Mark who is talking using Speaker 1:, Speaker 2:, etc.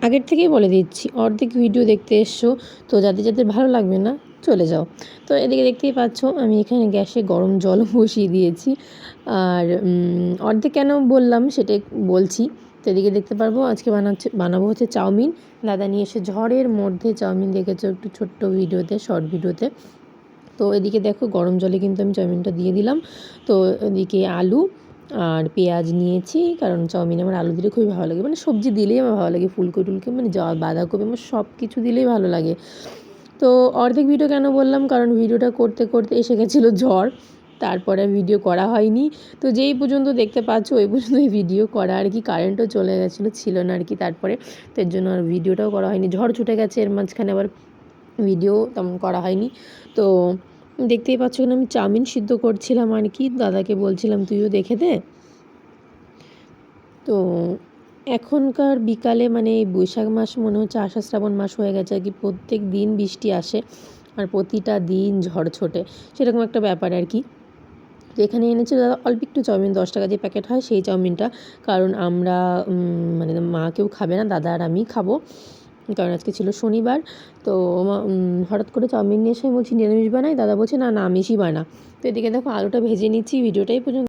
Speaker 1: আগের থেকেই বলে দিচ্ছি, অর্ধেক ভিডিও দেখতে এসছো, তো যাদের যাদের ভালো লাগবে না চলে যাও। তো এদিকে দেখতেই পাচ্ছ আমি এখানে গ্যাসে গরম জল বসিয়ে দিয়েছি। আর অর্ধেক কেন বললাম সেটাই বলছি। তো এদিকে দেখতে পারবো আজকে বানাবো হচ্ছে চাউমিন। দাদা নিয়ে এসে ঝড়ের মধ্যে চাউমিন দেখেছো একটু ছোট্ট ভিডিওতে, শর্ট ভিডিওতে। তো এদিকে দেখো গরম জলে কিন্তু আমি চাউমিনটা দিয়ে দিলাম। তো এদিকে আলু আর পেঁয়াজ নিয়েছি, কারণ চাউমিনে আমার আলু দিলে খুবই ভালো লাগে, মানে সবজি দিলেই আমার ভালো লাগে, ফুলকপি টুলকপি মানে বাঁধাকপি আমার সব কিছু দিলেই ভালো লাগে। তো অর্ধেক ভিডিও কেন বললাম, কারণ ভিডিওটা করতে করতে এসে গেছিলো ঝড়, তারপরে ভিডিও করা হয়নি। তো যেই পর্যন্ত দেখতে পাচ্ছ ওই পর্যন্তই ভিডিও করা আর কি, কারেন্টও চলে গেছিলো, ছিল না আর কি তারপরে, তো এর জন্য আর ভিডিওটাও করা হয়নি। ঝড় ছুটে গেছে, এর মাঝখানে আবার ভিডিও তেমন করা হয়নি। তো দেখতেই পাচ্ছ এখানে আমি চাউমিন সিদ্ধ করছিলাম আর কি, দাদাকে বলছিলাম তুইও দেখে দে। তো এখনকার বিকালে মানে এই বৈশাখ মাস মনে হচ্ছে আষাঢ় শ্রাবণ মাস হয়ে গেছে আর কি, প্রত্যেক দিন বৃষ্টি আসে আর প্রতিটা দিন ঝড় ছোটে, সেরকম একটা ব্যাপার আর কি। তো এখানে এনেছে দাদা অল্প একটু চাউমিন, 10 টাকা দিয়ে প্যাকেট হয় সেই চাউমিনটা, কারণ আমরা মানে মা কেউ খাবে না, দাদা আর আমি খাবো, কারণ আজকে ছিল শনিবার। তো হঠাৎ করে চাউমিন নিয়ে এসে বলছি নিরামিষ বানাই, দাদা বলছে না না আমিষই বানা। তো এদিকে দেখো আলুটা ভেজে নিচ্ছি, ভিডিওটাই পর্যন্ত